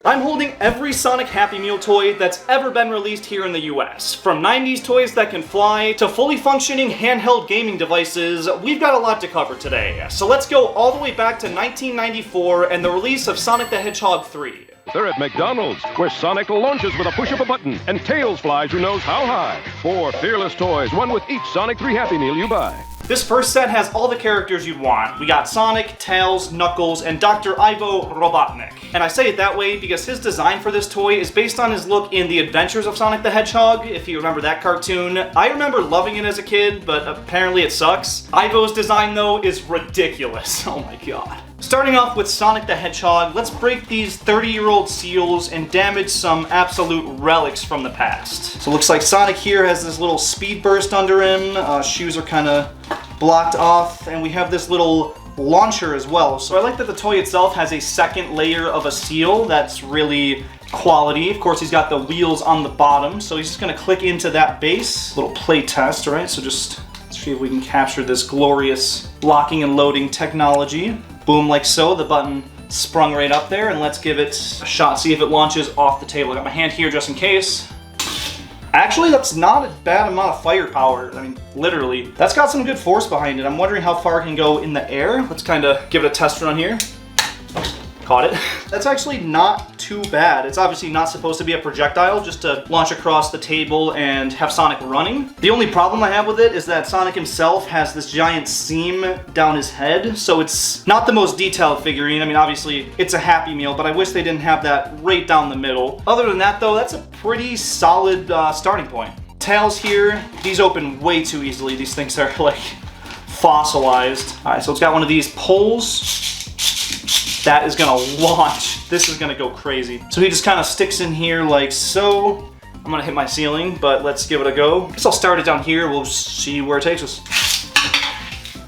I'm holding every Sonic Happy Meal toy that's ever been released here in the US. From 90s toys that can fly to fully functioning handheld gaming devices, we've got a lot to cover today. So let's go all the way back to 1994 and the release of Sonic the Hedgehog 3. They're at McDonald's, where Sonic launches with a push of a button and Tails flies who knows how high. 4 fearless toys, one with each Sonic 3 Happy Meal you buy. This first set has all the characters you'd want. We got Sonic, Tails, Knuckles, and Dr. Ivo Robotnik. And I say it that way because his design for this toy is based on his look in The Adventures of Sonic the Hedgehog, if you remember that cartoon. I remember loving it as a kid, but apparently it sucks. Ivo's design, though, is ridiculous. Oh my god. Starting off with Sonic the Hedgehog, let's break these 30-year-old seals and damage some absolute relics from the past. So it looks like Sonic here has this little speed burst under him, shoes are kind of blocked off, and we have this little launcher as well. So I like that the toy itself has a second layer of a seal that's really quality. Of course, he's got the wheels on the bottom, so he's just gonna click into that base. Little play test, right? So just let's see if we can capture this glorious locking and loading technology. Boom, like so, the button sprung right up there, and let's give it a shot, see if it launches off the table. I got my hand here just in case. Actually, that's not a bad amount of firepower. I mean, literally. That's got some good force behind it. I'm wondering how far it can go in the air. Let's kind of give it a test run here. Caught it. That's actually not too bad. It's obviously not supposed to be a projectile, just to launch across the table and have Sonic running. The only problem I have with it is that Sonic himself has this giant seam down his head, so it's not the most detailed figurine. I mean, obviously, it's a Happy Meal, but I wish they didn't have that right down the middle. Other than that, though, that's a pretty solid starting point. Tails here, these open way too easily. These things are, like, fossilized. All right, so it's got one of these poles. That is gonna launch. This is gonna go crazy. So he just kind of sticks in here like so. I'm gonna hit my ceiling, but let's give it a go. I guess I'll start it down here. We'll see where it takes us.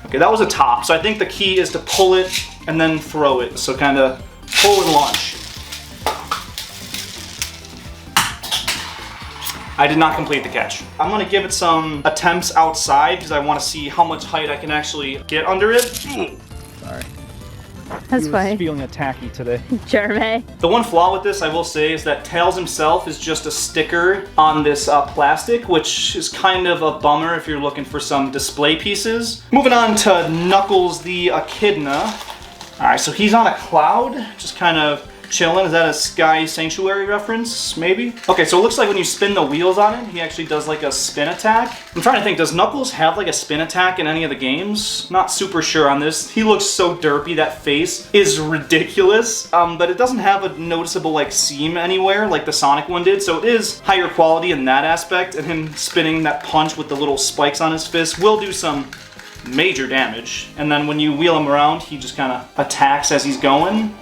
Okay, that was a top. So I think the key is to pull it and then throw it. So kind of pull and launch. I did not complete the catch. I'm gonna give it some attempts outside because I want to see how much height I can actually get under it. Sorry. That's fine. Feeling attacky today. Jeremy. The one flaw with this, I will say, is that Tails himself is just a sticker on this plastic, which is kind of a bummer if you're looking for some display pieces. Moving on to Knuckles the Echidna. All right, so he's on a cloud, just kind of chilling. Is that a Sky Sanctuary reference, maybe? Okay, so it looks like when you spin the wheels on it, he actually does like a spin attack. I'm trying to think, does Knuckles have like a spin attack in any of the games? Not super sure on this. He looks so derpy, that face is ridiculous, but it doesn't have a noticeable like seam anywhere like the Sonic one did, so it is higher quality in that aspect, and him spinning that punch with the little spikes on his fist will do some major damage. And then when you wheel him around, he just kind of attacks as he's going.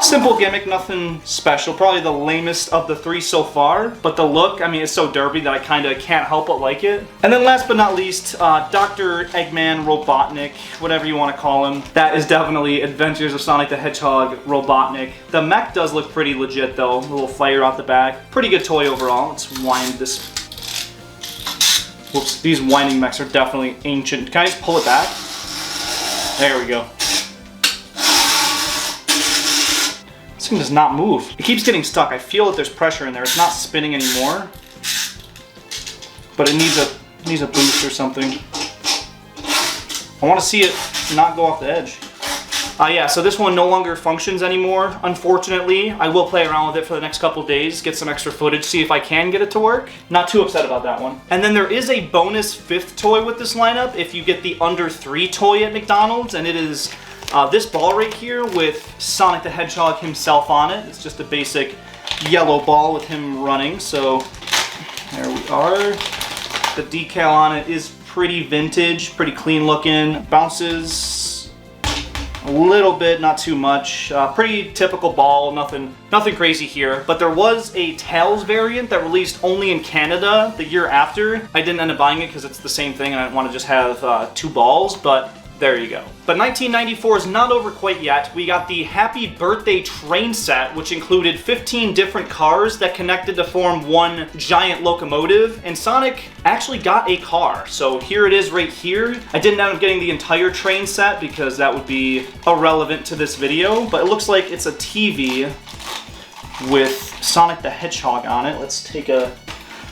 Simple gimmick, nothing special. Probably the lamest of the 3 so far, but the look, I mean, it's so derpy that I kind of can't help but like it. And then last but not least, Dr. Eggman Robotnik, whatever you want to call him. That is definitely Adventures of Sonic the Hedgehog Robotnik. The mech does look pretty legit though, a little fire out the back. Pretty good toy overall. Let's wind this. Whoops, these winding mechs are definitely ancient. Can I just pull it back? There we go. This thing does not move. It keeps getting stuck. I feel that there's pressure in there. It's not spinning anymore. But it needs a boost or something. I want to see it not go off the edge. Yeah, so this one no longer functions anymore, unfortunately. I will play around with it for the next couple days, get some extra footage, see if I can get it to work. Not too upset about that one. And then there is a bonus 5th toy with this lineup if you get the under 3 toy at McDonald's, and it is this ball right here with Sonic the Hedgehog himself on it. It's just a basic yellow ball with him running, so there we are. The decal on it is pretty vintage, pretty clean looking. Bounces a little bit, not too much. Pretty typical ball, nothing crazy here. But there was a Tails variant that released only in Canada the year after. I didn't end up buying it because it's the same thing and I didn't want to just have 2 balls, but There you go. But 1994 is not over quite yet. We got the Happy Birthday train set, which included 15 different cars that connected to form one giant locomotive, and Sonic actually got a car. So here it is right here. I didn't end up getting the entire train set because that would be irrelevant to this video, but it looks like it's a TV with Sonic the Hedgehog on it. Let's take a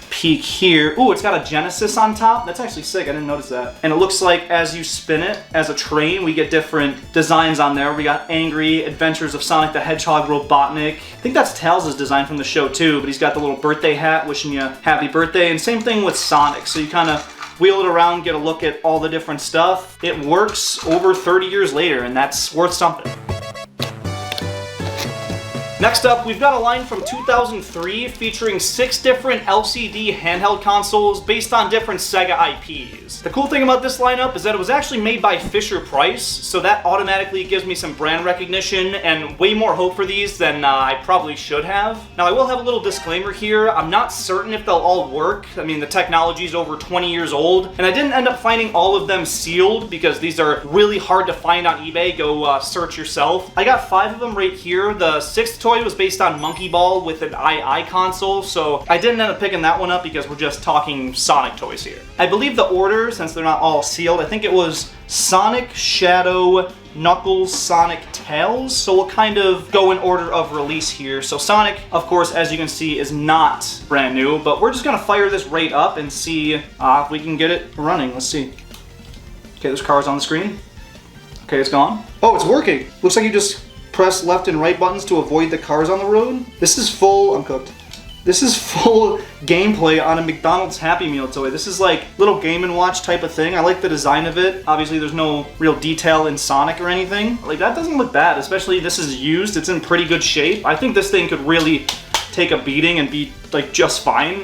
peek here. Ooh, it's got a Genesis on top. That's actually sick. I didn't notice that. And it looks like as you spin it as a train, we get different designs on there. We got Angry, Adventures of Sonic the Hedgehog, Robotnik. I think that's Tails' design from the show too, but he's got the little birthday hat wishing you happy birthday. And same thing with Sonic. So you kind of wheel it around, get a look at all the different stuff. It works over 30 years later, and that's worth something. Next up, we've got a line from 2003 featuring 6 different LCD handheld consoles based on different Sega IPs. The cool thing about this lineup is that it was actually made by Fisher-Price, so that automatically gives me some brand recognition and way more hope for these than I probably should have. Now, I will have a little disclaimer here. I'm not certain if they'll all work. I mean, the technology is over 20 years old, and I didn't end up finding all of them sealed because these are really hard to find on eBay. Go search yourself. I got 5 of them right here. The 6th toy was based on Monkey Ball with an II console, so I didn't end up picking that one up because we're just talking Sonic toys here. I believe the order, since they're not all sealed, I think it was Sonic, Shadow, Knuckles, Sonic, Tails, so we'll kind of go in order of release here. So Sonic, of course, as you can see, is not brand new, but we're just gonna fire this right up and see if we can get it running. Let's see. Okay, there's cars on the screen. Okay, it's gone. Oh, it's working. Looks like you just press left and right buttons to avoid the cars on the road. This is full, I'm cooked. This is full gameplay on a McDonald's Happy Meal toy. This is like little Game & Watch type of thing. I like the design of it. Obviously there's no real detail in Sonic or anything. Like that doesn't look bad, especially this is used. It's in pretty good shape. I think this thing could really take a beating and be like just fine.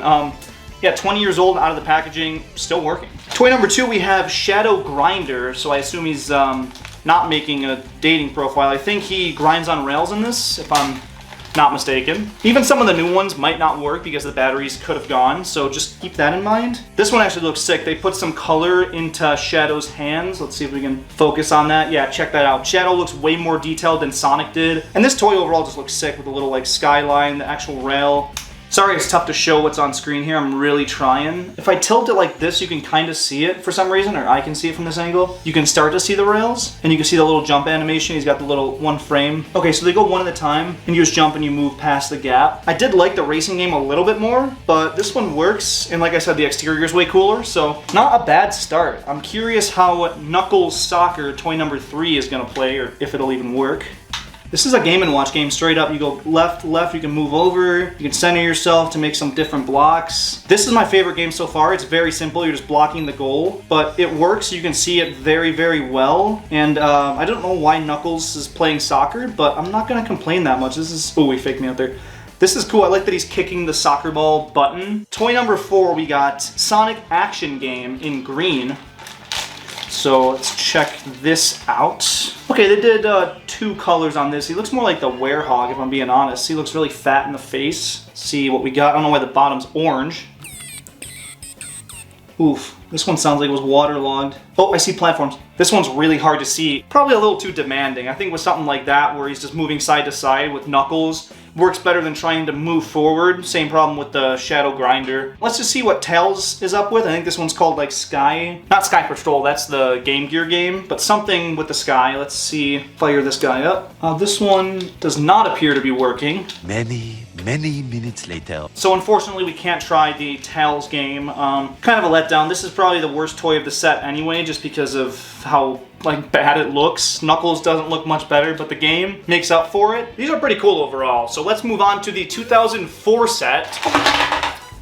Yeah, 20 years old, out of the packaging, still working. Toy number 2, we have Shadow Grinder. So I assume he's not making a dating profile. I think he grinds on rails in this, if I'm not mistaken. Even some of the new ones might not work because the batteries could have gone, so just keep that in mind. This one actually looks sick. They put some color into Shadow's hands. Let's see if we can focus on that. Yeah, check that out. Shadow looks way more detailed than Sonic did. And this toy overall just looks sick with the little like skyline, the actual rail. Sorry, it's tough to show what's on screen here. I'm really trying. If I tilt it like this, you can kind of see it for some reason, or I can see it from this angle. You can start to see the rails, and you can see the little jump animation. He's got the little one frame. Okay, so they go one at a time, and you just jump and you move past the gap. I did like the racing game a little bit more, but this one works, and like I said, the exterior is way cooler, so not a bad start. I'm curious how Knuckles Soccer toy number 3 is gonna play, or if it'll even work. This is a Game & Watch game, straight up. You go left, left, you can move over, you can center yourself to make some different blocks. This is my favorite game so far. It's very simple, you're just blocking the goal, but it works. You can see it very, very well. And I don't know why Knuckles is playing soccer, but I'm not gonna complain that much. This is, oh, he faked me out there. This is cool. I like that he's kicking the soccer ball button. Toy number 4, we got Sonic Action Game in green. So let's check this out. Okay, they did 2 colors on this. He looks more like the Werehog, if I'm being honest. He looks really fat in the face. Let's see what we got. I don't know why the bottom's orange. Oof, this one sounds like it was waterlogged. Oh, I see platforms. This one's really hard to see. Probably a little too demanding. I think with something like that, where he's just moving side to side with Knuckles, works better than trying to move forward. Same problem with the Shadow Grinder. Let's just see what Tails is up with. I think this one's called like not Sky Patrol, that's the Game Gear game, but something with the sky. Let's see, fire this guy up. This one does not appear to be working. Many minutes later. So unfortunately we can't try the Tails game. Kind of a letdown. This is probably the worst toy of the set anyway, just because of how like bad it looks. Knuckles doesn't look much better, but the game makes up for it. These are pretty cool overall. So let's move on to the 2004 set.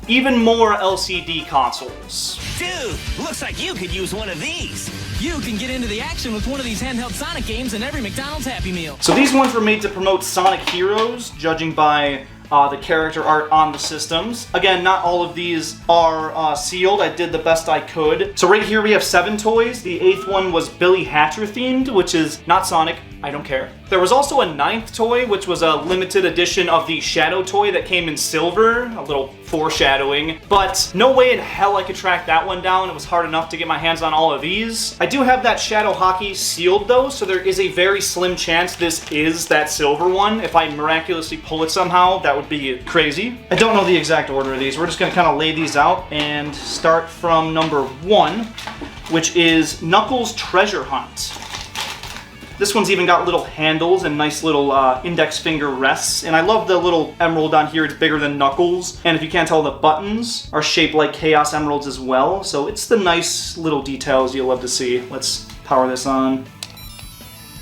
Even more LCD consoles. Dude, looks like you could use one of these. You can get into the action with one of these handheld Sonic games in every McDonald's Happy Meal. So these ones were made to promote Sonic Heroes, judging by the character art on the systems. Again, not all of these are sealed. I did the best I could. So right here we have 7 toys. The 8th one was Billy Hatcher themed, which is not Sonic, I don't care. There was also a 9th toy, which was a limited edition of the Shadow toy that came in silver, a little foreshadowing, but no way in hell I could track that one down. It was hard enough to get my hands on all of these. I do have that Shadow Hockey sealed though, so there is a very slim chance this is that silver one. If I miraculously pull it somehow, that would be crazy. I don't know the exact order of these. We're just gonna kind of lay these out and start from number 1, which is Knuckles Treasure Hunt. This one's even got little handles and nice little index finger rests. And I love the little emerald on here. It's bigger than Knuckles. And if you can't tell, the buttons are shaped like Chaos Emeralds as well. So it's the nice little details you'll love to see. Let's power this on.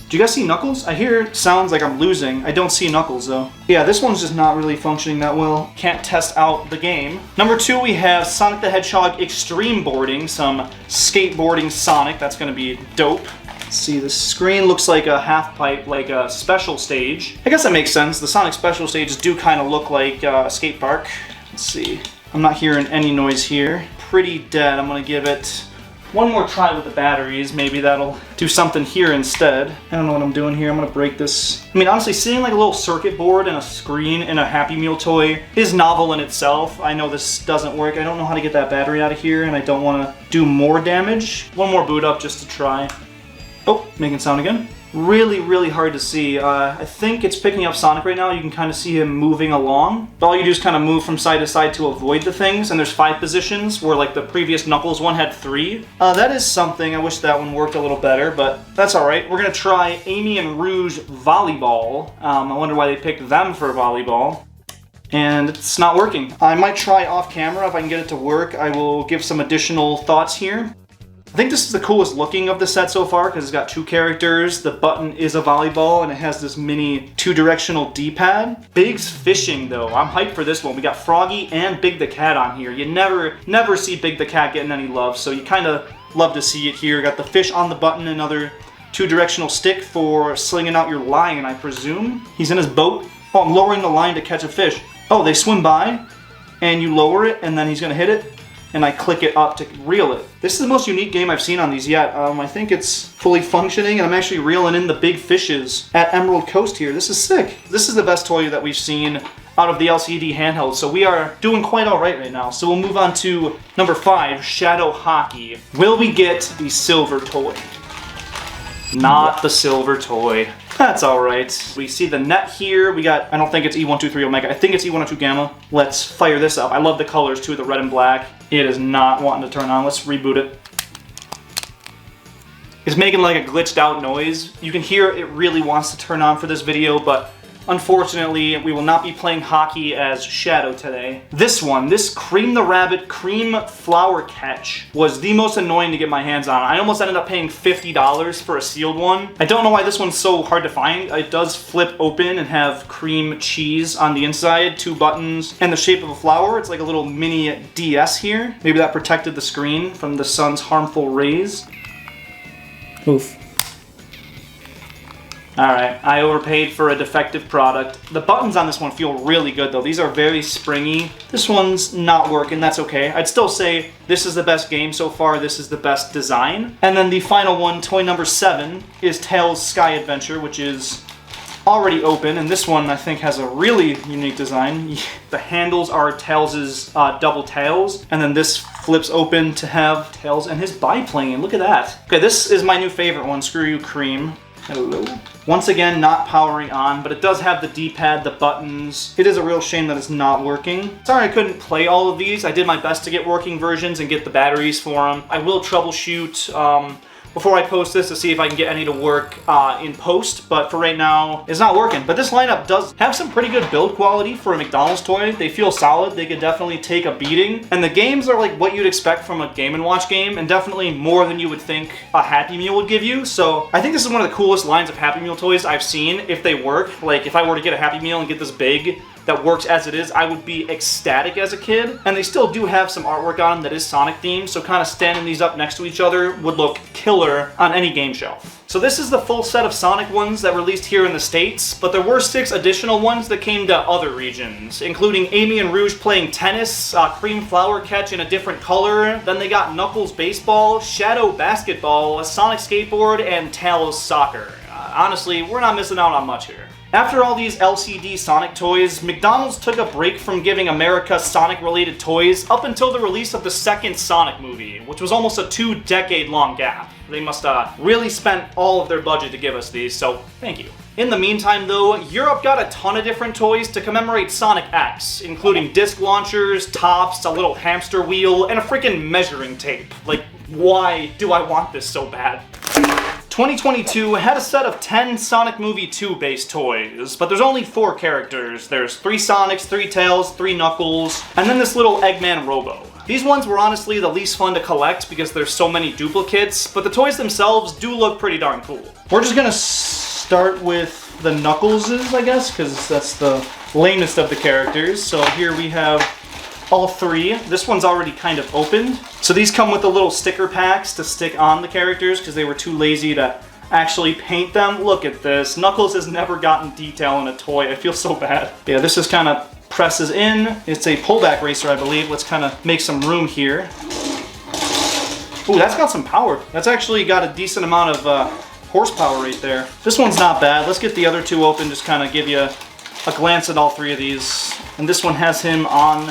Do you guys see Knuckles? I hear it sounds like I'm losing. I don't see Knuckles though. Yeah, this one's just not really functioning that well. Can't test out the game. Number 2, we have Sonic the Hedgehog Extreme Boarding. Some skateboarding Sonic. That's gonna be dope. See, the screen looks like a half pipe, like a special stage. I guess that makes sense. The Sonic special stages do kind of look like a skate park. Let's see. I'm not hearing any noise here. Pretty dead. I'm gonna give it one more try with the batteries. Maybe that'll do something here instead. I don't know what I'm doing here. I'm gonna break this. I mean, honestly, seeing like a little circuit board and a screen in a Happy Meal toy is novel in itself. I know this doesn't work. I don't know how to get that battery out of here, and I don't want to do more damage. One more boot up just to try. Oh, making sound again. Really, really hard to see. I think it's picking up Sonic right now. You can kind of see him moving along. But all you do is kind of move from side to side to avoid the things. And there's 5 positions, where like the previous Knuckles one had 3. That is something. I wish that one worked a little better, but that's all right. We're gonna try Amy and Rouge Volleyball. I wonder why they picked them for volleyball. And it's not working. I might try off camera if I can get it to work. I will give some additional thoughts here. I think this is the coolest looking of the set so far because it's got 2 characters. The button is a volleyball and it has this mini 2-directional D-pad. Big's Fishing though. I'm hyped for this one. We got Froggy and Big the Cat on here. You never see Big the Cat getting any love, so you kind of love to see it here. Got the fish on the button, another 2-directional stick for slinging out your line, I presume. He's in his boat. Oh, I'm lowering the line to catch a fish. Oh, they swim by and you lower it and then he's gonna hit it. And I click it up to reel it. This is the most unique game I've seen on these yet. I think it's fully functioning, and I'm actually reeling in the big fishes at Emerald Coast here. This is sick. This is the best toy that we've seen out of the LCD handheld, so we are doing quite all right now. So we'll move on to number 5, Shadow Hockey. Will we get the silver toy? Not the silver toy. That's alright. We see the net here. We got, I don't think it's E123 Omega. I think it's E102 Gamma. Let's fire this up. I love the colors too, the red and black. It is not wanting to turn on. Let's reboot it. It's making like a glitched out noise. You can hear it really wants to turn on for this video, but unfortunately, we will not be playing hockey as Shadow today. This one, this Cream the Rabbit Cream Flower Catch was the most annoying to get my hands on. I almost ended up paying $50 for a sealed one. I don't know why this one's so hard to find. It does flip open and have cream cheese on the inside, 2 buttons, and the shape of a flower. It's like a little mini DS here. Maybe that protected the screen from the sun's harmful rays. Oof. Alright, I overpaid for a defective product. The buttons on this one feel really good though. These are very springy. This one's not working, that's okay. I'd still say this is the best game so far, this is the best design. And then the final one, toy number 7, is Tails Sky Adventure, which is already open, and this one I think has a really unique design. The handles are Tails' double tails, and then this flips open to have Tails and his biplane. Look at that. Okay, this is my new favorite one, Screw You Cream. Hello. Once again, not powering on, but it does have the D-pad, the buttons. It is a real shame that it's not working. Sorry I couldn't play all of these. I did my best to get working versions and get the batteries for them. I will troubleshoot before I post this to see if I can get any to work in post, but for right now, it's not working. But this lineup does have some pretty good build quality for a McDonald's toy. They feel solid, they could definitely take a beating. And the games are like what you'd expect from a Game & Watch game, and definitely more than you would think a Happy Meal would give you. So I think this is one of the coolest lines of Happy Meal toys I've seen, if they work. Like if I were to get a Happy Meal and get this big, that works as it is, I would be ecstatic as a kid. And they still do have some artwork on them that is Sonic themed, so kind of standing these up next to each other would look killer on any game shelf. So this is the full set of Sonic ones that released here in the States, but there were 6 additional ones that came to other regions, including Amy and Rouge playing tennis, Cream Flower Catch in a different color, then they got Knuckles Baseball, Shadow Basketball, a Sonic Skateboard, and Tails Soccer. honestly, we're not missing out on much here. After all these LCD Sonic toys, McDonald's took a break from giving America Sonic-related toys up until the release of the second Sonic movie, which was almost a 2-decade-long gap. They must really spent all of their budget to give us these, so thank you. In the meantime though, Europe got a ton of different toys to commemorate Sonic X, including disc launchers, tops, a little hamster wheel, and a freaking measuring tape. Like, why do I want this so bad? 2022 had a set of 10 Sonic Movie 2 based toys, but there's only 4 characters. There's 3 Sonics, 3 Tails, 3 Knuckles, and then this little Eggman Robo. These ones were honestly the least fun to collect because there's so many duplicates, but the toys themselves do look pretty darn cool. We're just gonna start with the Knuckleses, I guess, because that's the lamest of the characters. So here we have all 3. This one's already kind of opened. So these come with the little sticker packs to stick on the characters because they were too lazy to actually paint them. Look at this. Knuckles has never gotten detail in a toy. I feel so bad. Yeah, this is kind of presses in. It's a pullback racer, I believe. Let's kind of make some room here. Ooh, that's got some power. That's actually got a decent amount of horsepower right there. This one's not bad. Let's get the other 2 open, just kind of give you a glance at all 3 of these. And this one has him on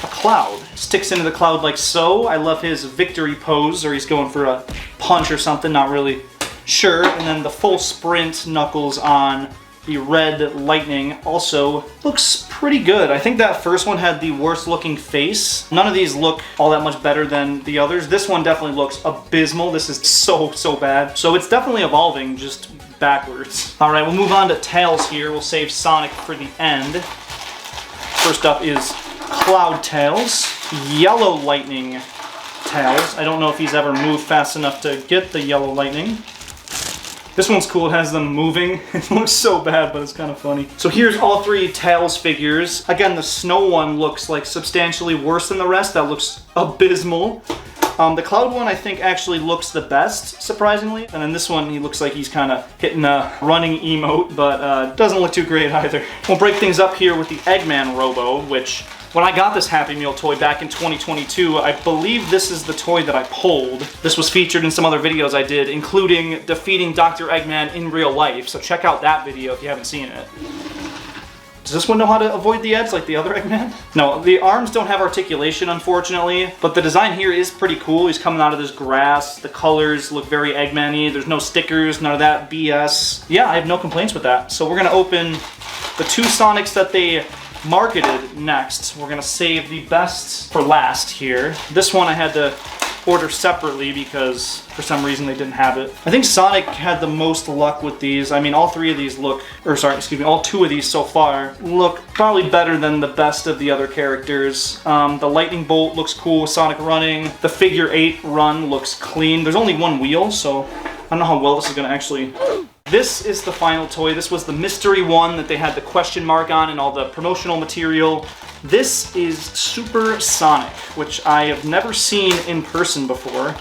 a cloud. Sticks into the cloud like so. I love his victory pose, or he's going for a punch or something, not really sure. And then the full sprint Knuckles on the red lightning also looks pretty good. I think that first one had the worst looking face. None of these look all that much better than the others. This one definitely looks abysmal. This is so bad. So it's definitely evolving, just backwards. All right, we'll move on to Tails here. We'll save Sonic for the end. First up is Cloud Tails, Yellow Lightning Tails. I don't know if he's ever moved fast enough to get the yellow lightning. This one's cool, it has them moving. It looks so bad, but it's kind of funny. So here's all 3 Tails figures. Again, the snow one looks like substantially worse than the rest. That looks abysmal. The Cloud one I think actually looks the best, surprisingly. And then this one, he looks like he's kind of hitting a running emote, but doesn't look too great either. We'll break things up here with the Eggman Robo, which when I got this Happy Meal toy back in 2022, I believe this is the toy that I pulled. This was featured in some other videos I did, including defeating Dr. Eggman in real life, so check out that video if you haven't seen it. Does this one know how to avoid the edge like the other Eggman? No, the arms don't have articulation, unfortunately, but the design here is pretty cool. He's coming out of this grass. The colors look very Eggman-y. There's no stickers, none of that BS. Yeah, I have no complaints with that. So we're gonna open the 2 Sonics that they marketed next. We're gonna save the best for last here. This one I had to order separately because for some reason they didn't have it. I think Sonic had the most luck with these. I mean, all 3 of these look, or sorry, excuse me, all 2 of these so far look probably better than the best of the other characters. The lightning bolt looks cool with Sonic running. The figure 8 run looks clean. There's only 1 wheel, so I don't know how well this is gonna actually... This is the final toy. This was the mystery one that they had the question mark on and all the promotional material. This is Super Sonic, which I have never seen in person before.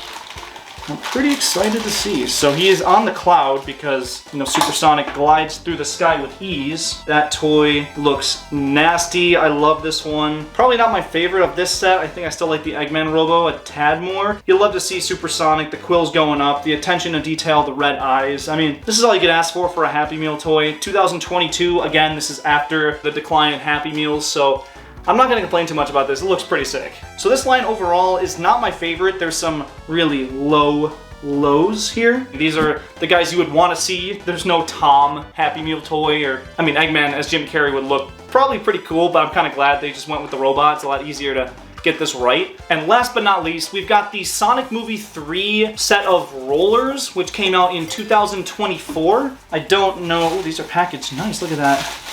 I'm pretty excited to see. So he is on the cloud because, you know, Super Sonic glides through the sky with ease. That toy looks nasty. I love this one. Probably not my favorite of this set. I think I still like the Eggman Robo a tad more. You'll love to see Super Sonic, the quills going up, the attention to detail, the red eyes. I mean, this is all you could ask for a Happy Meal toy. 2022, again, this is after the decline in Happy Meals, so I'm not going to complain too much about this. It looks pretty sick. So this line overall is not my favorite. There's some really lows here. These are the guys you would want to see. There's no Tom Happy Meal toy, or, I mean, Eggman as Jim Carrey would look probably pretty cool, but I'm kind of glad they just went with the robot. It's a lot easier to get this right. And last but not least, we've got the Sonic Movie 3 set of rollers, which came out in 2024. I don't know. Ooh, these are packaged nice. Look at that.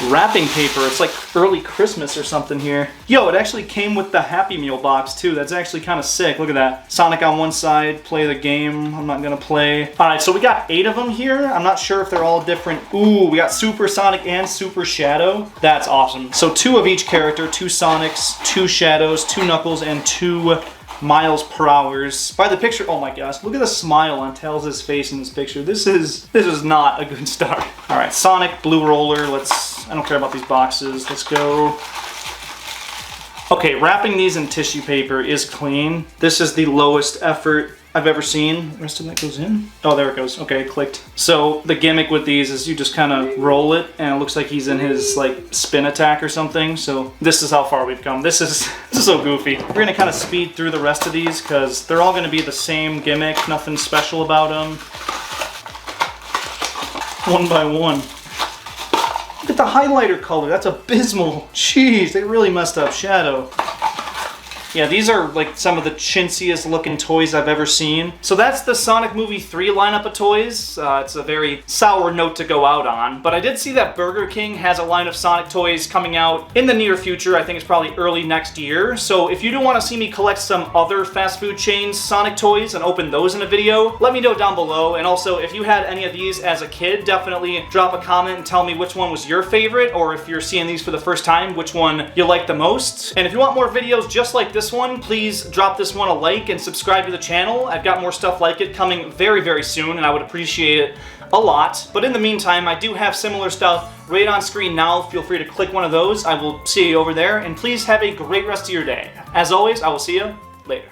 Wrapping paper. It's like early Christmas or something here. Yo, it actually came with the Happy Meal box too. That's actually kind of sick. Look at that. Sonic on one side, play the game. I'm not gonna play. All right, so we got 8 of them here. I'm not sure if they're all different. Ooh, we got Super Sonic and Super Shadow. That's awesome. So 2 of each character, 2 Sonics, 2 Shadows, 2 Knuckles, and 2 miles per hour. By the picture, oh my gosh, look at the smile on Tails' face in this picture. This is not a good start. All right, Sonic, blue roller. I don't care about these boxes. Let's go. Okay, wrapping these in tissue paper is clean. This is the lowest effort I've ever seen. The rest of that goes in. Oh, there it goes. Okay, it clicked. So the gimmick with these is you just kind of roll it, and it looks like he's in his like spin attack or something. So this is how far we've come. This is so goofy. We're gonna kind of speed through the rest of these because they're all gonna be the same gimmick. Nothing special about them. One by one. Look at the highlighter color. That's abysmal. Jeez, they really messed up Shadow. Yeah, these are like some of the chintziest looking toys I've ever seen. So that's the Sonic Movie 3 lineup of toys. It's a very sour note to go out on, but I did see that Burger King has a line of Sonic toys coming out in the near future. I think it's probably early next year. So if you do want to see me collect some other fast food chains Sonic toys and open those in a video, let me know down below. And also, if you had any of these as a kid, definitely drop a comment and tell me which one was your favorite, or if you're seeing these for the first time, which one you like the most. And if you want more videos just like this one, please drop this one a like and subscribe to the channel. I've got more stuff like it coming very, very soon, and I would appreciate it a lot. But in the meantime, I do have similar stuff right on screen now. Feel free to click one of those. I will see you over there, and please have a great rest of your day. As always, I will see you later.